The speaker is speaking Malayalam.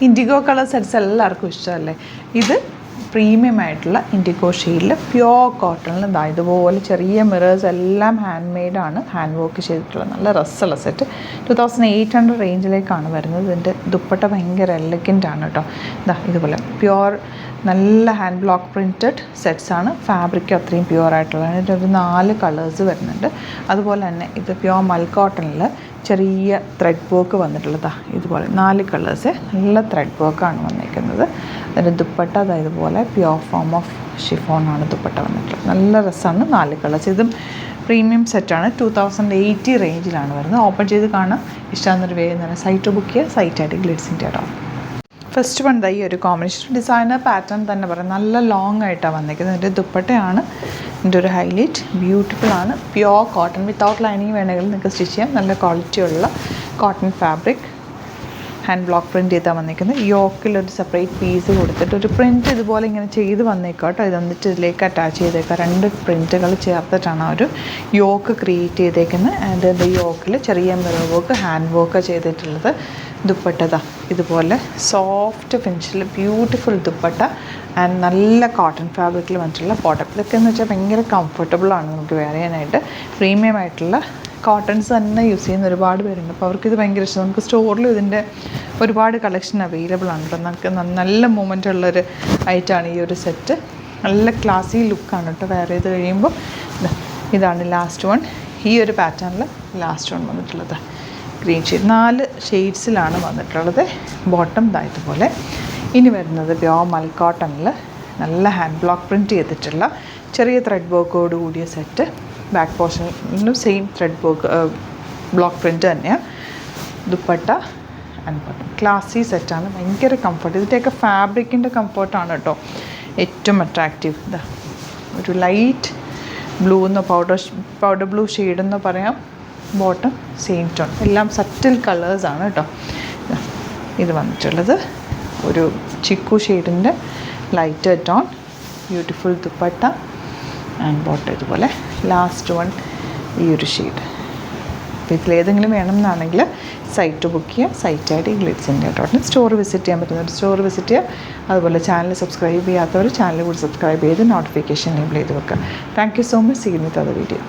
ഇൻഡിഗോ കളർ സെറ്റ്സ് എല്ലാവർക്കും ഇഷ്ടമല്ലേ. ഇത് പ്രീമിയം ആയിട്ടുള്ള ഇൻഡിഗോ ഷെയ്ഡിൽ പ്യോർ കോട്ടണിൽ ഇതുപോലെ ചെറിയ മിറേഴ്സ് എല്ലാം ഹാൻഡ് മെയ്ഡാണ്, ഹാൻഡ് വർക്ക് ചെയ്തിട്ടുള്ള നല്ല രസമുള്ള സെറ്റ്. 2800 റേഞ്ചിലേക്കാണ് വരുന്നത്. ഇതിൻ്റെ ദുപ്പട്ട ഭയങ്കര എലഗൻ്റ് ആണ് കേട്ടോ. ഇതുപോലെ പ്യോർ നല്ല ഹാൻഡ് ബ്ലോക്ക് പ്രിൻറ്റഡ് സെറ്റ്സാണ്. ഫാബ്രിക് അത്രയും പ്യുവർ ആയിട്ടുള്ളതാണ്. ഇതിൻ്റെ ഒരു 4 കളേഴ്സ് വരുന്നുണ്ട്. അതുപോലെ തന്നെ ഇത് പ്യോർ മൽ കോട്ടണിൽ ചെറിയ ത്രെഡ് വർക്ക് വന്നിട്ടുള്ളതാണ്. ഇതുപോലെ 4 കളേഴ്സ് നല്ല ത്രെഡ് വർക്കാണ് വന്നിരിക്കുന്നത്. അതിൻ്റെ ദുപ്പട്ട ഇതുപോലെ പ്യോർ ഫോം ഓഫ് ഷിഫോണാണ് ദുപ്പട്ട വന്നിട്ടുള്ളത്. നല്ല രസമാണ്. 4 കളേഴ്സ്. ഇതും പ്രീമിയം സെറ്റാണ്. 2080 റേഞ്ചിലാണ് വരുന്നത്. ഓപ്പൺ ചെയ്ത് കാണാം. ഇഷ്ടമാകുന്നൊരു വേഗം തന്നെ സൈറ്റ് ബുക്ക് ചെയ്യുക. സൈറ്റായിട്ട് ഗ്ലിറ്റ്സിൻ്റെ ഇടാം. ഫസ്റ്റ് വൺ ഈ ഒരു കോമ്പിനേഷൻ ഡിസൈനർ പാറ്റേൺ തന്നെ പറയാം. നല്ല ലോങ് ആയിട്ടാണ് വന്നിരിക്കുന്നത്. ഇതിൻ്റെ ദുപ്പട്ടയാണ് ഇതിൻ്റെ ഒരു ഹൈലൈറ്റ്. ബ്യൂട്ടിഫുൾ ആണ്. പ്യോർ കോട്ടൺ വിത്തൗട്ട് ലൈനിങ് വേണമെങ്കിൽ നിങ്ങൾക്ക് സ്റ്റിച്ച് ചെയ്യാം. നല്ല ക്വാളിറ്റിയുള്ള cotton fabric hand block print ചെയ്താണ് വന്നിരിക്കുന്നത്. യോക്കിലൊരു സെപ്പറേറ്റ് പീസ് കൊടുത്തിട്ട് ഒരു പ്രിൻറ്റ് ഇതുപോലെ ഇങ്ങനെ ചെയ്ത് വന്നേക്കാം കേട്ടോ. ഇത് വന്നിട്ട് ഇതിലേക്ക് അറ്റാച്ച് ചെയ്തേക്കാം. 2 പ്രിൻറ്റുകൾ ചേർത്തിട്ടാണ് ആ ഒരു യോക്ക് ക്രിയേറ്റ് ചെയ്തേക്കുന്നത്. ആൻഡ് ഇത് യോക്കിൽ ചെറിയ മിറർ വർക്ക് ഹാൻഡ് വർക്ക് ചെയ്തിട്ടുള്ളത്. ദുപ്പട്ട ഇതുപോലെ സോഫ്റ്റ് ഫിനിഷിൽ ബ്യൂട്ടിഫുൾ ദുപ്പട്ട ആൻഡ് നല്ല കോട്ടൺ ഫാബ്രിക്കിൽ വന്നിട്ടുള്ള ബോട്ടം. ഇതൊക്കെ എന്ന് വെച്ചാൽ ഭയങ്കര കംഫർട്ടബിളാണ് നമുക്ക് വെയർ ചെയ്യാനായിട്ട്. പ്രീമിയം ആയിട്ടുള്ള കോട്ടൺസ് തന്നെ യൂസ് ചെയ്യുന്ന ഒരുപാട് പേരുണ്ട്. അപ്പോൾ അവർക്കിത് ഭയങ്കര ഇഷ്ടം. നമുക്ക് സ്റ്റോറിലും ഇതിൻ്റെ ഒരുപാട് കളക്ഷൻ അവൈലബിൾ ആണ്. അപ്പോൾ നമുക്ക് നല്ല മൂവ്മെൻ്റ് ഉള്ളൊരു ഐറ്റമാണ് ഈ ഒരു സെറ്റ്. നല്ല ക്ലാസി ലുക്കാണ് കേട്ടോ വെയർ ചെയ്ത് കഴിയുമ്പോൾ. ഇതാണ് ലാസ്റ്റ് വൺ. ഈ ഒരു പാറ്റേണിൽ ലാസ്റ്റ് വൺ വന്നിട്ടുള്ളത് ഗ്രീൻ ഷെയ്ഡ്. 4 ഷെയ്ഡ്സിലാണ് വന്നിട്ടുള്ളത്. ബോട്ടം ഇതുപോലെ. ഇനി വരുന്നത് പ്യോർ മൽ കോട്ടണിൽ നല്ല ഹാൻഡ് ബ്ലോക്ക് പ്രിൻറ്റ് ചെയ്തിട്ടുള്ള ചെറിയ ത്രെഡ് വർക്കോട് കൂടിയ സെറ്റ്. ബാക്ക് പോർഷനിലും same thread work block print തന്നെയാണ്. Dupatta and bottom. ക്ലാസി സെറ്റാണ്. ഭയങ്കര കംഫർട്ട്. ഇതിൻ്റെയൊക്കെ ഫാബ്രിക്കിൻ്റെ കംഫർട്ടാണ് കേട്ടോ ഏറ്റവും അട്രാക്റ്റീവ്. ഒരു ലൈറ്റ് ബ്ലൂ എന്നോ പൗഡർ ബ്ലൂ ഷെയ്ഡെന്നോ പറയാം. Bottom same tone. എല്ലാം സറ്റിൽ കളേഴ്സാണ് കേട്ടോ. ഇത് വന്നിട്ടുള്ളത് ഒരു ചിക്കു ഷെയ്ഡിൻ്റെ light tone. Beautiful dupatta and bottom ഇതുപോലെ. ലാസ്റ്റ് വൺ ഈ ഒരു ഷെയ്ഡ്. അപ്പോൾ ഇതിലേതെങ്കിലും വേണമെന്നാണെങ്കിൽ സൈറ്റ് ബുക്ക് ചെയ്യുക. സൈറ്റായിട്ട് ഗ്ലിറ്റ്സിൻ്റെ കേട്ടോ. സ്റ്റോർ വിസിറ്റ് ചെയ്യാൻ പറ്റുന്നവർ സ്റ്റോർ വിസിറ്റ് ചെയ്യുക. അതുപോലെ ചാനൽ സബ്സ്ക്രൈബ് ചെയ്യാത്തവർ ചാനൽ കൂടി സബ്സ്ക്രൈബ് ചെയ്ത് നോട്ടിഫിക്കേഷൻ എനേബിൾ ചെയ്ത് വെക്കുക. Thank you so much. See you with other video.